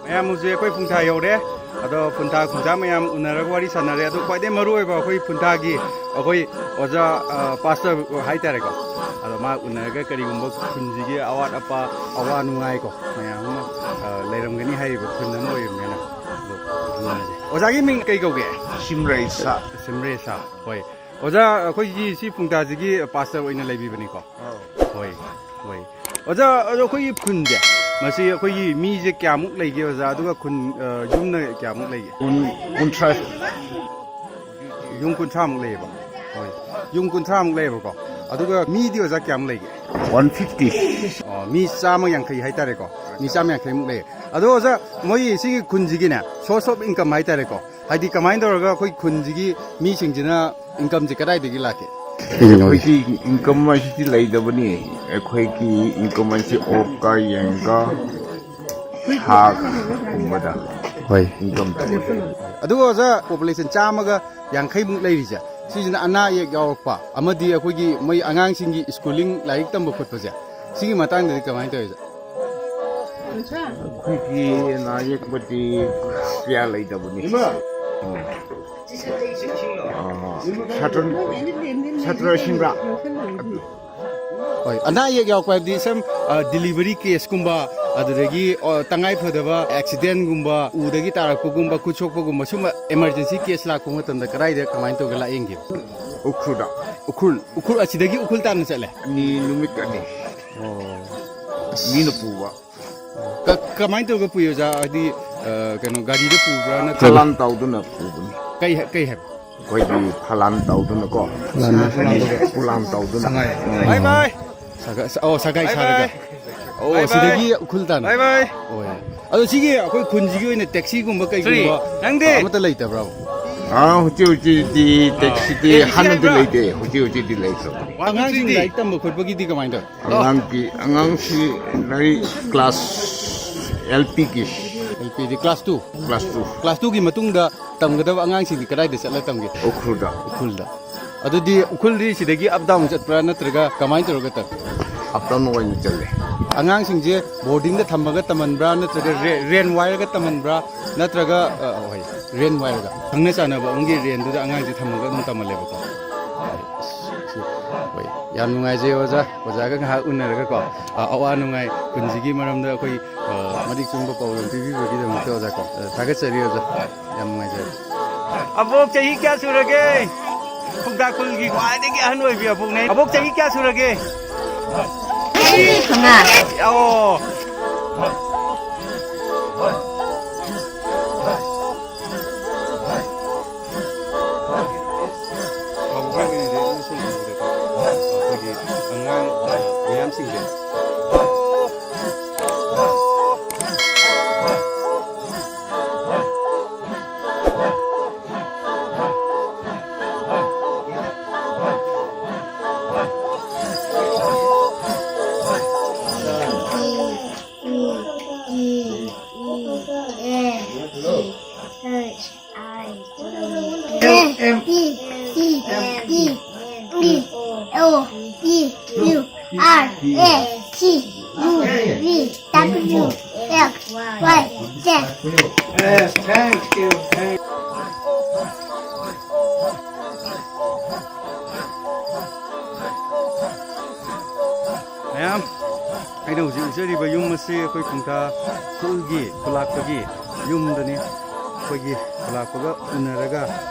ꯃꯌꯥꯝ ꯍꯧꯖꯤꯛ ꯑꯩꯈꯣꯏ ꯐꯨꯡꯊꯥ ꯌꯧꯔꯦ ꯑꯗꯣ ꯐꯨꯡꯊꯥ ꯈꯨꯟꯖꯥ ꯃꯌꯥꯝ ꯎꯅꯔꯒ ꯋꯥꯔꯤ ꯁꯥꯟꯅꯔꯦ ꯑꯗꯣ ꯈ꯭ꯋꯥꯏꯗꯒꯤ ꯃꯔꯨꯑꯣꯏꯕ ꯑꯩꯈꯣꯏ ꯐꯨꯡꯊꯥꯒꯤ ꯑꯩꯈꯣꯏ ꯑꯣꯖꯥ ꯄꯥꯁꯇꯔ ꯍꯥꯏꯇꯥꯔꯦꯀꯣ ꯑꯗꯣ ꯃꯥ ꯎꯅꯔꯒ ꯀꯔꯤꯒꯨꯝꯕ ꯈꯨꯟꯁꯤꯒꯤ ꯑꯋꯥꯠ ꯑꯄꯥ ꯑꯋꯥ ꯅꯨꯡꯉꯥꯏꯀꯣ ꯃꯌꯥꯝ ꯑꯃ ꯂꯩꯔꯝꯒꯅꯤ ꯍꯥꯏꯔꯤꯕ ꯈꯨꯟ ꯑꯃ ꯑꯣꯏꯔꯝꯅꯤꯅ ꯑꯗꯣ ꯎꯅꯔꯁꯦ ꯑꯣꯖꯥꯒꯤ ꯃꯤꯡ ꯀꯩ ꯀꯧꯒꯦ ꯁꯤꯝꯔꯩꯁꯥ ꯁꯤꯝꯔꯦꯁꯥ ꯍꯣꯏ ꯑꯣꯖꯥ ꯑꯩꯈꯣꯏꯒꯤ ꯁꯤ ꯐꯨꯡꯇꯥꯁꯤꯒꯤ ꯄꯥꯁꯇꯔ ꯑꯣꯏꯅ ꯂꯩꯕꯤꯕꯅꯤꯀꯣ ꯍꯣꯏ ꯍꯣꯏ ꯑꯣꯖꯥ ꯑꯗꯣ ꯑꯩꯈꯣꯏꯒꯤ ꯈꯨꯟꯁꯦ ꯃꯁꯤ ꯑꯩꯈꯣꯏꯒꯤ ꯃꯤꯁꯦ ꯀꯌꯥꯃꯨꯛ ꯂꯩꯒꯦ ꯑꯣꯖꯥ ꯑꯗꯨꯒ ꯈꯨꯟ ꯌꯨꯝꯅ ꯀꯌꯥꯃꯨꯛ ꯂꯩꯒꯦ ꯀꯨꯟꯊ꯭ꯔꯥ ꯌꯨꯝ ꯀꯨꯟꯊ꯭ꯔꯥꯃꯨꯛ ꯂꯩꯌꯦꯕ ꯍꯣꯏ ꯌꯨꯝ ꯀꯨꯟꯊ꯭ꯔꯥꯃꯨꯛ ꯂꯩꯌꯦꯕꯀꯣ ꯑꯗꯨꯒ ꯃꯤꯗꯤ ꯑꯣꯖꯥ ꯀꯌꯥꯃꯨꯛ ꯂꯩꯒꯦ 150 ꯃꯤ ꯆꯥꯝꯃ ꯌꯥꯡꯈꯩ ꯍꯥꯏꯇꯥꯔꯦꯀꯣ ꯃꯤ ꯆꯥꯝꯃ ꯌꯥꯡꯈꯩꯃꯨꯛ ꯂꯩꯌꯦ ꯑꯗꯣ ꯑꯣꯖꯥ ꯃꯣꯏ ꯁꯤꯒꯤ ꯈꯨꯟꯁꯤꯒꯤꯅꯦ ꯁꯣꯔꯁ ꯑꯣꯐ ꯏꯟꯀꯝ ꯍꯥꯏꯇꯥꯔꯦꯀꯣ ꯍꯥꯏꯗꯤ ꯀꯃꯥꯏꯅ ꯇꯧꯔꯒ ꯑꯩꯈꯣꯏ ꯈꯨꯟꯁꯤꯒꯤ ꯃꯤꯁꯤꯡꯁꯤꯅ ꯏꯟꯀꯝꯁꯦ ꯀꯗꯥꯏꯗꯒꯤ ꯂꯥꯛꯀꯦ ꯑꯩꯈꯣꯏꯒꯤ ꯏꯟꯀꯝ ꯑꯁꯤꯗꯤ ꯂꯩꯇꯕꯅꯤ ꯑꯩꯈꯣꯏꯒꯤ ꯏꯟꯀꯝ ꯑꯁꯤ ꯑꯣꯛꯀ ꯌꯦꯟꯒ ꯁꯥꯒꯨꯝꯕꯗ ꯍꯣꯏ ꯏꯟꯀꯝ ꯇꯧꯋꯤ ꯑꯗꯨꯒ ꯑꯣꯖꯥ ꯄꯣꯄꯨꯂꯦꯁꯟ ꯆꯥꯝꯃꯒ ꯌꯥꯡꯈꯩꯃꯨꯛ ꯂꯩꯔꯤꯁꯦ ꯁꯤꯁꯤꯅ ꯑꯅꯥ ꯑꯌꯦꯛ ꯌꯥꯎꯔꯛꯄ ꯑꯃꯗꯤ ꯑꯩꯈꯣꯏꯒꯤ ꯃꯣꯏ ꯑꯉꯥꯡꯁꯤꯡꯒꯤ ꯁ꯭ꯀꯨꯂꯤꯡ ꯂꯥꯏꯔꯤꯛ ꯇꯝꯕ ꯈꯣꯠꯄꯁꯦ ꯁꯤꯒꯤ ꯃꯇꯥꯡꯗꯗꯤ ꯀꯃꯥꯏꯅ ꯇꯧꯔꯤꯁꯦ ꯑꯩꯈꯣꯏꯒꯤ ꯑꯅꯥ ꯌꯦꯛꯄꯗꯤ ꯀꯌꯥ ꯂꯩꯇꯕꯅꯤ ꯁꯥꯇ꯭ꯔꯁꯤꯡꯔ ꯍꯣꯏ ꯑꯅꯥ ꯑꯌꯦꯛ ꯌꯥꯎꯔꯛꯄ ꯍꯥꯏꯕꯗꯤ ꯁꯝ ꯗꯤꯂꯤꯚꯔꯤ ꯀꯦꯁꯀꯨꯝꯕ ꯑꯗꯨꯗꯒꯤ ꯇꯉꯥꯏ ꯐꯗꯕ ꯑꯦꯛꯁꯤꯗꯦꯟꯒꯨꯝꯕ ꯎꯗꯒꯤ ꯇꯥꯔꯛꯄꯒꯨꯝꯕ ꯈꯨꯠ ꯁꯣꯛꯄꯒꯨꯝꯕ ꯁꯨꯝꯕ ꯑꯦꯃꯥꯔꯖꯦꯟꯁꯤ ꯀꯦꯁ ꯂꯥꯛꯄ ꯃꯇꯝꯗ ꯀꯗꯥꯏꯗ ꯀꯃꯥꯏꯅ ꯇꯧꯔꯒ ꯂꯥꯛꯌꯦꯡꯒꯦ ꯎꯈ꯭ꯔꯨꯜꯗ ꯎꯈ꯭ꯔꯨꯜ ꯑꯁꯤꯗꯒꯤ ꯎꯈ꯭ꯔꯨꯜ ꯇꯥꯟꯅ ꯆꯠꯂꯦ ꯅꯨꯃꯤꯠ ꯑꯅꯤ ꯃꯤꯅ ꯄꯨꯕ ꯀꯃꯥꯏꯅ ꯇꯧꯔꯒ ꯄꯨꯏ ꯑꯣꯖꯥ ꯍꯥꯏꯗꯤ ꯀꯩꯅꯣ ꯒꯥꯔꯤꯗ ꯄꯨꯕ꯭ꯔꯥ ꯅꯠꯇ꯭ꯔꯒ ꯐꯂꯥꯟ ꯇꯧꯗꯨꯅ ꯄꯨꯕꯅꯤ ꯀꯩ ꯍꯥꯏꯕ ꯑꯩꯈꯣꯏꯒꯤ ꯐꯂꯥꯟ ꯇꯧꯗꯨꯅꯀꯣ ꯐꯂꯥꯟ ꯇꯧꯗꯨꯅ ꯕꯥꯏ ꯕꯥꯏ ꯁꯒꯥꯏ ꯁꯥꯔꯒ ꯁꯤꯗꯒꯤ ꯎꯈ꯭ꯔꯨꯜ ꯇꯥꯟꯅ ꯍꯣꯏ ꯑꯗꯣ ꯁꯤꯒꯤ ꯑꯩꯈꯣꯏ ꯈꯨꯟꯁꯤꯒꯤ ꯑꯣꯏꯅ ꯇꯦꯛꯁꯤꯒꯨꯝꯕ ꯀꯩꯒꯨꯝꯕ ꯑꯃꯠꯇ ꯂꯩꯇꯕ꯭ꯔꯥ ꯍꯧꯖꯤꯛꯇꯤ ꯇꯦꯛꯁꯤꯗꯤ ꯍꯥꯟꯅꯗꯤ ꯂꯩꯇꯦ ꯍꯧꯖꯤꯛꯇꯤ ꯂꯩꯇ꯭ꯔꯕꯅꯤ ꯑꯉꯥꯡꯁꯤꯡ ꯂꯥꯏꯔꯤꯛ ꯇꯝꯕ ꯈꯣꯠꯄꯒꯤꯗꯤ ꯀꯃꯥꯏꯅ ꯇꯧꯋꯤ ꯑꯉꯥꯡꯁꯤ ꯂꯥꯏꯔꯤꯛ ꯀ꯭ꯂꯥꯁ LPꯒꯤ LPꯗꯤ ꯀ꯭ꯂꯥꯁ 2 ꯀ꯭ꯂꯥꯁ 2ꯒꯤ ꯃꯇꯨꯡꯗ ꯇꯝꯒꯗꯕ ꯑꯉꯥꯡꯁꯤꯡꯗꯤ ꯀꯗꯥꯏꯗ ꯆꯠꯂꯒ ꯇꯝꯒꯦ ꯎꯈ꯭ꯔꯨꯜꯗ ꯑꯗꯨꯗꯤ ꯎꯈ꯭ꯔꯨꯜꯗꯤ ꯁꯤꯗꯒꯤ ꯑꯞ ꯗꯥꯎꯟ ꯆꯠꯄ꯭ꯔꯥ ꯅꯠꯇ꯭ꯔꯒ ꯀꯃꯥꯏꯅ ꯇꯧꯔꯒ ꯇꯝ ꯑꯞ ꯗꯥꯎꯟ ꯑꯣꯏꯅ ꯆꯠꯂꯦ ꯑꯉꯥꯡꯁꯤꯡꯁꯦ ꯕꯣꯔꯗꯤꯡꯗ ꯊꯝꯃꯒ ꯇꯝꯍꯟꯕ꯭ꯔꯥ ꯅꯠꯇ꯭ꯔꯒ ꯔꯦꯟ ꯋꯥꯏꯔꯒ ꯇꯝꯍꯟꯕ꯭ꯔꯥ ꯅꯠꯇ꯭ꯔꯒ ꯍꯣꯏ ꯔꯦꯟ ꯋꯥꯏꯔꯒ ꯈꯪꯅ ꯆꯥꯟꯅꯕ ꯑꯃꯒꯤ ꯔꯦꯟꯗꯨꯗ ꯑꯉꯥꯡꯁꯦ ꯊꯝꯃꯒ ꯑꯗꯨꯝ ꯇꯝꯍꯜꯂꯦꯕꯀꯣ ꯍꯣꯏ ꯌꯥꯝ ꯅꯨꯡꯉꯥꯏꯖꯩ ꯑꯣꯖꯥꯒ ꯉꯥꯏꯍꯥꯛ ꯎꯅꯔꯒꯀꯣ ꯑꯋꯥ ꯅꯨꯡꯉꯥꯏ ꯈꯨꯟꯁꯤꯒꯤ ꯃꯔꯝꯗ ꯑꯩꯈꯣꯏ ꯃꯔꯤꯛ ꯆꯨꯝꯕ ꯄꯥꯎꯗꯝ ꯄꯤꯕꯤꯕꯒꯤꯗꯃꯛꯇ ꯑꯣꯖꯥꯀꯣ ꯊꯥꯒꯠꯆꯔꯤ ꯑꯣꯖꯥ ꯌꯥꯝ ꯅꯨꯡꯉꯥꯏꯖꯔꯦ ꯑꯕꯣꯛ ꯆꯍꯤ ꯀꯌꯥ ꯁꯨꯔꯒꯦ ꯐꯨꯡꯇꯥ ꯈꯨꯜꯒꯤ ꯈ꯭ꯋꯥꯏꯗꯒꯤ ꯑꯍꯟ ꯑꯣꯏꯕꯤ ꯑꯕꯣꯛꯅꯦ ꯑꯕꯣꯛ ꯆꯍꯤ ꯀꯌꯥ ꯁꯨꯔꯒꯦ ꯑꯣ ꯑꯉꯥꯡ ꯃꯌꯥꯝꯁꯤꯡꯁꯦ ꯃꯌꯥꯝ ꯑꯩꯅ ꯍꯧꯖꯤꯛ ꯎꯖꯔꯤꯕ ꯌꯨꯝ ꯑꯁꯤ ꯑꯩꯈꯣꯏ ꯐꯨꯡꯇꯥ ꯈꯨꯜꯂꯥꯛꯄꯒꯤ ꯌꯨꯝꯗꯅꯤ ꯑꯩꯈꯣꯏꯒꯤ ꯈꯨꯜꯂꯥꯛꯄꯒ ꯎꯅꯔꯒ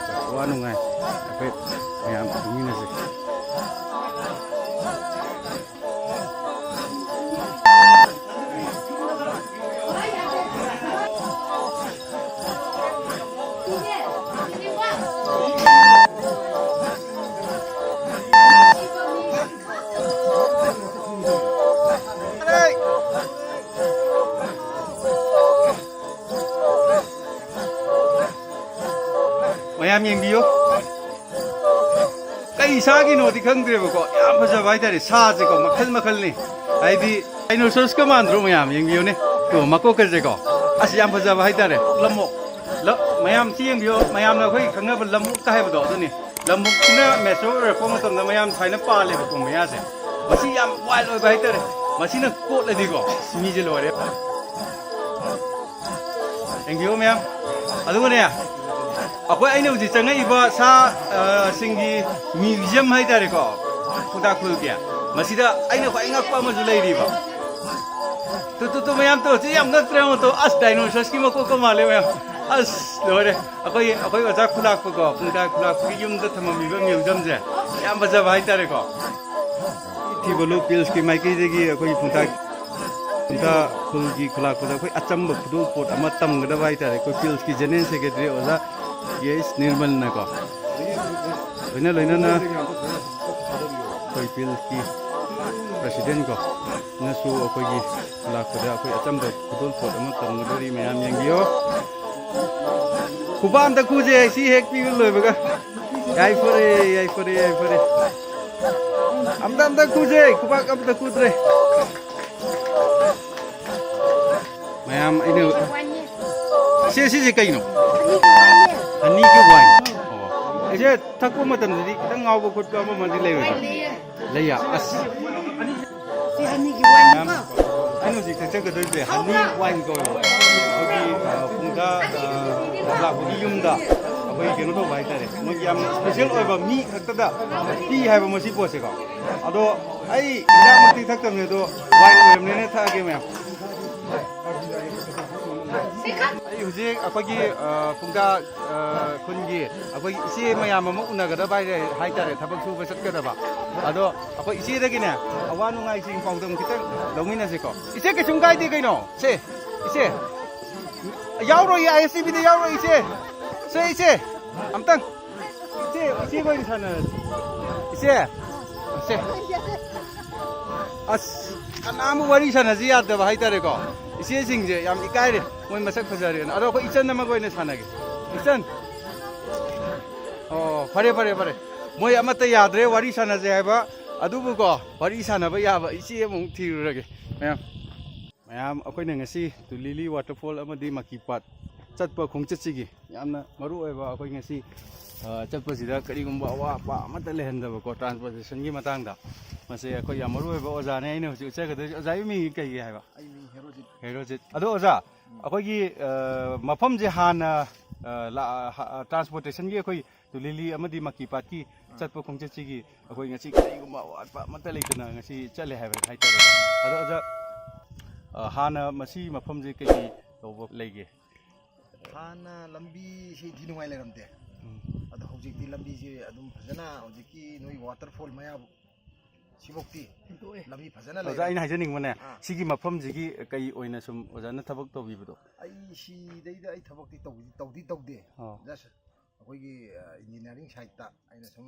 ꯑꯋꯥ ꯅꯨꯡꯉꯥꯏ ꯑꯩꯈꯣꯏ ꯃꯌꯥꯝ ꯈꯪꯃꯤꯟꯅꯖꯩ ꯃꯌꯥꯝ ꯌꯦꯡꯕꯤꯌꯨ ꯀꯩ ꯁꯥꯒꯤꯅꯣꯗꯤ ꯈꯪꯗ꯭ꯔꯦꯕꯀꯣ ꯌꯥꯝ ꯐꯖꯕ ꯍꯥꯏꯇꯥꯔꯦ ꯁꯥꯁꯦꯀꯣ ꯃꯈꯜ ꯃꯈꯜꯅꯤ ꯍꯥꯏꯗꯤ ꯗꯥꯏꯅꯣꯁꯣꯔꯁꯀ ꯃꯥꯟꯗ꯭ꯔꯣ ꯃꯌꯥꯝ ꯌꯦꯡꯕꯤꯌꯨꯅꯦ ꯃꯀꯣꯛꯀꯁꯦꯀꯣ ꯑꯁ ꯌꯥꯝ ꯐꯖꯕ ꯍꯥꯏꯇꯥꯔꯦ ꯂꯝꯃꯣꯛ ꯃꯌꯥꯝ ꯁꯤ ꯌꯦꯡꯕꯤꯌꯨ ꯃꯌꯥꯝꯅ ꯑꯩꯈꯣꯏ ꯈꯪꯅꯕ ꯂꯝꯃꯣꯛꯀ ꯍꯥꯏꯕꯗꯣ ꯑꯗꯨꯅꯤ ꯂꯝꯃꯣꯛꯁꯤꯅ ꯃꯦꯆꯣꯔ ꯑꯣꯏꯔꯛꯄ ꯃꯇꯝꯗ ꯃꯌꯥꯝ ꯁꯨꯃꯥꯏꯅ ꯄꯥꯜꯂꯦꯕꯀꯣ ꯃꯌꯥꯁꯦ ꯃꯁꯤ ꯌꯥꯝ ꯋꯥꯏꯜ ꯑꯣꯏꯕ ꯍꯥꯏꯇꯥꯔꯦ ꯃꯁꯤꯅ ꯀꯣꯠꯂꯗꯤꯀꯣ ꯃꯤꯁꯦ ꯂꯣꯏꯔꯦ ꯌꯦꯡꯕꯤꯌꯨ ꯃꯌꯥꯝ ꯑꯗꯨꯒꯅꯦ ꯑꯩꯈꯣꯏ ꯑꯩꯅ ꯍꯧꯖꯤꯛ ꯆꯪꯉꯛꯏꯕ ꯁꯥ ꯁꯤꯡꯒꯤ ꯃ꯭ꯌꯨꯖꯤꯌꯝ ꯍꯥꯏꯇꯥꯔꯦꯀꯣ ꯈꯨꯗꯥꯛ ꯈꯨꯜꯒꯤ ꯃꯁꯤꯗ ꯑꯩꯅ ꯈ꯭ꯋꯥꯏ ꯉꯛꯄ ꯑꯃꯁꯨ ꯂꯩꯔꯤꯕ ꯇꯨ ꯃꯌꯥꯝ ꯇꯧ ꯌꯥꯝ ꯉꯛꯇ꯭ꯔꯦ ꯑꯃ ꯇꯧ ꯑꯁ ꯗꯥꯏꯅꯣꯁꯔꯁꯀꯤ ꯃꯀꯣꯛꯀ ꯃꯥꯜꯂꯦ ꯃꯌꯥꯝ ꯑꯁ ꯂꯣꯏꯔꯦ ꯑꯩꯈꯣꯏ ꯑꯣꯖꯥ ꯈꯨꯂꯥꯛꯄꯀꯣ ꯄꯨꯡꯇꯥ ꯈꯨꯂꯥꯛꯄꯒꯤ ꯌꯨꯝꯗ ꯊꯝꯃꯝꯃꯤꯕ ꯃ꯭ꯌꯨꯖꯤꯌꯝꯁꯦ ꯌꯥꯝ ꯐꯖꯕ ꯍꯥꯏꯇꯥꯔꯦꯀꯣ ꯊꯤꯕꯂꯨ ꯄꯤꯜꯁꯀꯤ ꯃꯥꯏꯀꯩꯗꯒꯤ ꯑꯩꯈꯣꯏ ꯄꯨꯡꯇꯥ ꯈꯨꯜꯒꯤ ꯈꯨꯂꯥꯛꯄꯗ ꯑꯩꯈꯣꯏ ꯑꯆꯝꯕ ꯈꯨꯗꯣꯜ ꯄꯣꯠ ꯑꯃ ꯇꯝꯒꯗꯕ ꯍꯥꯏꯇꯥꯔꯦ ꯑꯩꯈꯣꯏ ꯄꯤꯜꯁꯀꯤ ꯖꯦꯅꯔꯦꯜ ꯁꯦꯀ꯭ꯔꯦꯇꯔꯤ ꯑꯣꯖꯥ ꯀꯦ.ꯑꯩꯆ. ꯅꯤꯔꯃꯜꯅꯀꯣ ꯂꯣꯏꯅꯅ ꯑꯩꯈꯣꯏ ꯄꯤꯜꯁꯀꯤ ꯄ꯭ꯔꯁꯤꯗꯦꯟꯠꯀꯣ ꯅꯁꯨ ꯑꯩꯈꯣꯏꯒꯤ ꯂꯥꯛꯄꯗ ꯑꯩꯈꯣꯏ ꯑꯆꯝꯕ ꯈꯨꯗꯣꯜ ꯄꯣꯠ ꯑꯃ ꯇꯝꯒꯗꯧꯔꯤ ꯃꯌꯥꯝ ꯌꯦꯡꯕꯤꯌꯣ ꯈꯨꯕꯥꯛ ꯑꯝꯇ ꯈꯨꯖꯦ ꯁꯤ ꯍꯦꯛ ꯄꯤꯕ ꯂꯣꯏꯕꯒ ꯌꯥꯏꯐꯔꯦ ꯑꯝꯇ ꯈꯨꯖꯦ ꯈꯨꯕꯥꯛ ꯑꯝꯇ ꯈꯨꯗ꯭ꯔꯦ ꯃꯌꯥꯝ ꯑꯩꯅ ꯁꯤꯁꯦ ꯀꯩꯅꯣ ꯍꯅꯤꯒꯤ ꯋꯥꯏꯟ ꯑꯩꯁꯦ ꯊꯛꯄ ꯃꯇꯝꯗꯗꯤ ꯈꯤꯇꯪ ꯉꯥꯎꯕ ꯈꯣꯠꯄ ꯑꯃꯗꯤ ꯂꯩꯔꯣꯏꯀꯣ ꯂꯩꯌꯥ ꯑꯁ ꯑꯩꯅ ꯍꯧꯖꯤꯛ ꯊꯛꯆꯒꯗꯣꯏꯁꯦ ꯍꯅꯤ ꯋꯥꯏꯟ ꯀꯧꯋꯦꯕ ꯑꯩꯈꯣꯏꯒꯤ ꯄꯨꯡꯗ ꯂꯥꯛꯄꯒꯤ ꯌꯨꯝꯗ ꯑꯩꯈꯣꯏ ꯀꯩꯅꯣ ꯇꯧꯕ ꯍꯥꯏꯇꯥꯔꯦ ꯃꯣꯏꯒꯤ ꯌꯥꯝꯅ ꯏꯁꯄꯦꯁꯦꯜ ꯑꯣꯏꯕ ꯃꯤ ꯈꯛꯇꯗ ꯄꯤ ꯍꯥꯏꯕ ꯃꯁꯤ ꯄꯣꯠꯁꯦꯀꯣ ꯑꯗꯣ ꯑꯩ ꯏꯟꯖꯥꯡꯃꯛꯇꯤ ꯊꯛꯇꯕꯅꯤ ꯑꯗꯣ ꯋꯥꯏꯟ ꯑꯣꯏꯔꯕꯅꯤꯅ ꯊꯛꯑꯒꯦ ꯃꯌꯥꯝ ꯑꯩ ꯍꯧꯖꯤꯛ ꯑꯩꯈꯣꯏꯒꯤ ꯄꯨꯡꯗꯥ ꯈꯨꯟꯒꯤ ꯑꯩꯈꯣꯏꯒꯤ ꯏꯆꯦ ꯃꯌꯥꯝ ꯑꯃ ꯎꯅꯒꯗꯕ ꯍꯥꯏꯇꯥꯔꯦ ꯊꯕꯛ ꯁꯨꯕ ꯆꯠꯀꯗꯕ ꯑꯗꯣ ꯑꯩꯈꯣꯏ ꯏꯆꯦꯗꯒꯤꯅꯦ ꯑꯋꯥ ꯅꯨꯡꯉꯥꯏꯁꯤꯡ ꯄꯥꯎꯗꯝ ꯈꯤꯇꯪ ꯂꯧꯃꯤꯟꯅꯁꯤꯀꯣ ꯏꯆꯦ ꯀꯩꯁꯨꯝ ꯀꯥꯏꯗꯦ ꯀꯩꯅꯣ ꯏꯆꯦ ꯌꯥꯎꯔꯣꯏ ISTVꯗ ꯌꯥꯎꯔꯣꯏ ꯏꯆꯦ ꯑꯝꯇꯪ ꯏꯆꯦ ꯑꯣꯏꯅ ꯁꯥꯟꯅꯔꯁꯤ ꯏꯆꯦ ꯑꯁ ꯀꯅꯥꯝꯕꯨ ꯋꯥꯔꯤ ꯁꯥꯟꯅꯁꯤ ꯌꯥꯗꯕ ꯍꯥꯏꯇꯥꯔꯦꯀꯣ ꯏꯆꯦꯁꯤꯡꯁꯦ ꯌꯥꯝ ꯏꯀꯥꯏꯔꯦ ꯃꯣꯏ ꯃꯁꯛ ꯐꯖꯔꯦꯅ ꯑꯗꯣ ꯑꯩꯈꯣꯏ ꯏꯆꯟ ꯑꯃꯒ ꯑꯣꯏꯅ ꯁꯥꯟꯅꯒꯦ ꯏꯆꯟ ꯑꯣ ꯐꯔꯦ ꯃꯣꯏ ꯑꯃꯠꯇ ꯌꯥꯗ꯭ꯔꯦ ꯋꯥꯔꯤ ꯁꯥꯟꯅꯁꯦ ꯍꯥꯏꯕ ꯑꯗꯨꯕꯨꯀꯣꯋꯥꯔꯤ ꯁꯥꯟꯅꯕ ꯌꯥꯕ ꯏꯆꯦ ꯑꯃꯨꯛ ꯊꯤꯔꯨꯔꯒꯦ ꯃꯌꯥꯝ ꯑꯩꯈꯣꯏꯅ ꯉꯁꯤ ꯇꯨꯂꯤꯂꯤ ꯋꯥꯇꯔꯐꯣꯜ ꯑꯃꯗꯤ ꯃꯀꯤꯄꯥꯠ ꯆꯠꯄ ꯈꯣꯡꯆꯠꯁꯤꯒꯤ ꯌꯥꯝꯅ ꯃꯔꯨ ꯑꯣꯏꯕ ꯑꯩꯈꯣꯏ ꯉꯁꯤ ꯆꯠꯄꯁꯤꯗ ꯀꯔꯤꯒꯨꯝꯕ ꯑꯋꯥꯠꯄ ꯑꯃꯠꯇ ꯂꯩꯍꯟꯗꯕꯀꯣ ꯇ꯭ꯔꯥꯟꯁꯄꯣꯔꯇꯦꯁꯟꯒꯤ ꯃꯇꯥꯡꯗ ꯃꯁꯤ ꯑꯩꯈꯣꯏ ꯌꯥꯝ ꯃꯔꯨ ꯑꯣꯏꯕ ꯑꯣꯖꯥꯅꯦ ꯑꯩꯅ ꯍꯧꯖꯤꯛ ꯎꯠꯆꯒꯗꯣꯏꯁꯦ ꯑꯣꯖꯥꯒꯤ ꯃꯤꯡ ꯀꯩꯒꯤ ꯍꯥꯏꯕ ꯑꯩ ꯃꯤꯡ ꯍꯦꯔꯣꯖꯤꯠ ꯑꯗꯣ ꯑꯣꯖꯥ ꯑꯩꯈꯣꯏꯒꯤ ꯃꯐꯝꯁꯦ ꯍꯥꯟꯅ ꯇ꯭ꯔꯥꯟꯁꯄꯣꯔꯇꯦꯁꯟꯒꯤ ꯑꯩꯈꯣꯏ ꯇꯨꯂꯤꯂꯤ ꯑꯃꯗꯤ ꯃꯀꯤꯄꯥꯠꯀꯤ ꯆꯠꯄ ꯈꯣꯡꯆꯠꯁꯤꯒꯤ ꯑꯩꯈꯣꯏ ꯉꯁꯤ ꯀꯔꯤꯒꯨꯝꯕ ꯑꯋꯥꯠꯄ ꯑꯃꯠꯇ ꯂꯩꯇꯅ ꯉꯁꯤ ꯆꯠꯂꯦ ꯍꯥꯏꯇꯥꯔꯦ ꯑꯗꯣ ꯑꯣꯖꯥ ꯍꯥꯟꯅ ꯃꯁꯤ ꯃꯐꯝꯁꯦ ꯀꯩ ꯇꯧꯕ ꯂꯩꯒꯦ ꯍꯥꯟꯅ ꯂꯝꯕꯤꯁꯤ ꯏꯟꯊꯤ ꯅꯨꯡꯉꯥꯏ ꯂꯩꯔꯝꯗꯦ ꯑꯗꯣ ꯍꯧꯖꯤꯛꯇꯤ ꯂꯝꯕꯤꯁꯤ ꯑꯗꯨꯝ ꯐꯖꯅ ꯍꯧꯖꯤꯛꯀꯤ ꯅꯣꯏ ꯋꯥꯇꯔꯐꯣꯜ ꯃꯌꯥ ꯁꯤꯐꯧꯇꯤ ꯂꯝꯕꯤ ꯐꯖꯅ ꯂꯩ ꯑꯣꯖꯥ ꯑꯩꯅ ꯍꯥꯏꯖꯅꯤꯡꯕꯅꯦ ꯁꯤꯒꯤ ꯃꯐꯝꯁꯤꯒꯤ ꯀꯩ ꯑꯣꯏꯅ ꯁꯨꯝ ꯑꯣꯖꯥꯅ ꯊꯕꯛ ꯇꯧꯕꯤꯕꯗꯣ ꯑꯩ ꯁꯤꯗꯩꯗ ꯑꯩ ꯊꯕꯛꯇꯤ ꯇꯧꯗꯦ ꯖꯁ ꯑꯩꯈꯣꯏꯒꯤ ꯏꯟꯖꯤꯅꯤꯌꯥꯔꯤꯡ ꯁꯥꯏꯠꯇ ꯑꯩꯅ ꯁꯨꯝ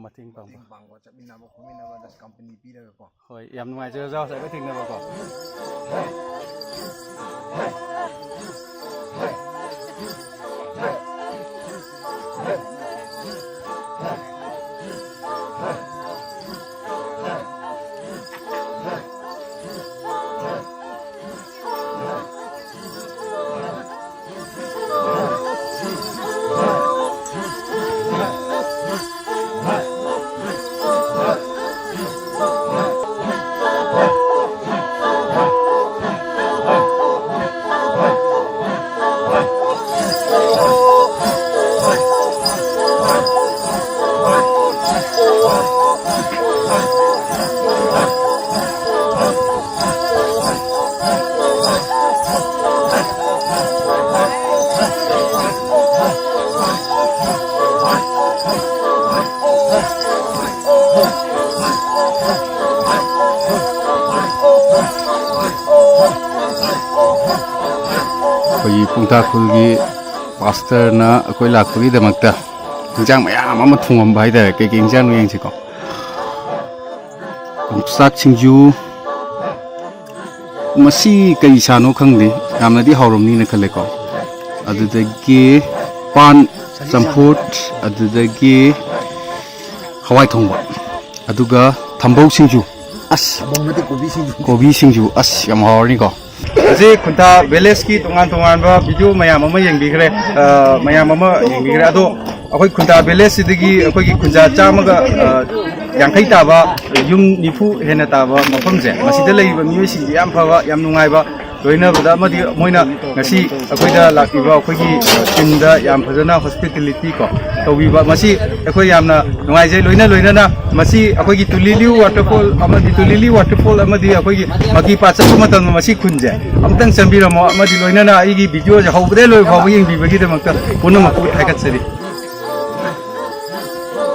ꯃꯇꯦꯡ ꯄꯥꯡꯕ ꯆꯠꯃꯤꯟꯅꯕ ꯈꯣꯠꯃꯤꯟꯅꯕ ꯖꯁ ꯀꯝꯄꯅꯤ ꯄꯤꯔꯒꯀꯣ ꯍꯣꯏ ꯌꯥꯝ ꯅꯨꯡꯉꯥꯏꯖꯔꯦ ꯑꯣꯖꯥ ꯉꯁꯥꯏꯒ ꯊꯦꯡꯅꯕꯀꯣ ꯑꯩꯈꯣꯏꯒꯤ ꯄꯨꯡꯇꯥꯈꯨꯜꯒꯤ ꯄꯥꯁꯇꯔꯅ ꯑꯩꯈꯣꯏ ꯂꯥꯛꯄꯒꯤꯗꯃꯛꯇ ꯏꯟꯖꯥꯡ ꯃꯌꯥꯝ ꯑꯃ ꯊꯣꯡꯉꯝꯕ ꯍꯥꯏꯇꯥꯔꯦ ꯀꯩꯀꯩ ꯏꯟꯖꯥꯡꯅꯣ ꯌꯦꯡꯁꯤꯀꯣ ꯌꯣꯡꯆꯥꯛ ꯁꯤꯡꯖꯨ ꯃꯁꯤ ꯀꯩ ꯁꯥꯅꯣ ꯈꯪꯗꯦ ꯌꯥꯝꯅꯗꯤ ꯍꯥꯎꯔꯝꯅꯤꯅ ꯈꯜꯂꯦꯀꯣ ꯑꯗꯨꯗꯒꯤ ꯄꯥꯟ ꯆꯝꯐꯨꯠ ꯑꯗꯨꯗꯒꯤ ꯍꯋꯥꯏ ꯊꯣꯡꯕ ꯑꯗꯨꯒ ꯊꯝꯕꯧ ꯁꯤꯡꯖꯨ ꯑꯁ ꯀꯣꯕꯤ ꯁꯤꯡꯖꯨ ꯑꯁ ꯌꯥꯝ ꯍꯥꯎꯔꯅꯤꯀꯣ ꯍꯧꯖꯤꯛ ꯈꯨꯟꯇꯥ ꯚꯤꯂꯦꯖꯀꯤ ꯇꯣꯉꯥꯟꯕ ꯚꯤꯗꯤꯑꯣ ꯃꯌꯥꯝ ꯑꯃ ꯌꯦꯡꯕꯤꯈ꯭ꯔꯦ ꯑꯗꯣ ꯑꯩꯈꯣꯏ ꯈꯨꯟꯇꯥ ꯚꯤꯂꯦꯖꯁꯤꯗꯒꯤ ꯑꯩꯈꯣꯏꯒꯤ ꯈꯨꯟꯖꯥ 150 ꯇꯥꯕ ꯌꯨꯝ 90 ꯍꯦꯟꯅ ꯇꯥꯕ ꯃꯐꯝꯁꯦ ꯃꯁꯤꯗ ꯂꯩꯔꯤꯕ ꯃꯤꯑꯣꯏꯁꯤꯡꯁꯦ ꯌꯥꯝ ꯐꯕ ꯌꯥꯝ ꯅꯨꯡꯉꯥꯏꯕ ꯂꯣꯏꯅꯕꯗ ꯑꯃꯗꯤ ꯃꯣꯏꯅ ꯉꯁꯤ ꯑꯩꯈꯣꯏꯗ ꯂꯥꯛꯏꯕ ꯑꯩꯈꯣꯏꯒꯤ ꯇꯤꯝꯗ ꯌꯥꯝ ꯐꯖꯅ ꯍꯣꯁꯄꯤꯇꯦꯂꯤꯇꯤ ꯀꯣ ꯇꯧꯕꯤꯕ ꯃꯁꯤ ꯑꯩꯈꯣꯏ ꯌꯥꯝꯅ ꯅꯨꯡꯉꯥꯏꯖꯩ ꯂꯣꯏꯅꯅ ꯃꯁꯤ ꯑꯩꯈꯣꯏꯒꯤ ꯇꯨꯂꯤꯂꯤꯎ ꯋꯥꯇꯔꯐꯣꯜ ꯑꯃꯗꯤ ꯇꯨꯂꯤꯂꯤ ꯋꯥꯇꯔꯐꯣꯜ ꯑꯃꯗꯤ ꯑꯩꯈꯣꯏꯒꯤ ꯃꯀꯤ ꯄꯥꯠ ꯆꯠꯄ ꯃꯇꯝꯗ ꯃꯁꯤ ꯈꯨꯟꯁꯦ ꯑꯃꯨꯛꯇꯪ ꯆꯪꯕꯤꯔꯝꯃꯣ ꯑꯃꯗꯤ ꯂꯣꯏꯅꯅ ꯑꯩꯒꯤ ꯚꯤꯗꯤꯑꯣꯁꯦ ꯍꯧꯕꯗꯩ ꯂꯣꯏꯕ ꯐꯥꯎꯕ ꯌꯦꯡꯕꯤꯕꯒꯤꯗꯃꯛꯇ ꯄꯨꯝꯅꯃꯛꯄꯨ ꯊꯥꯒꯠꯆꯔꯤ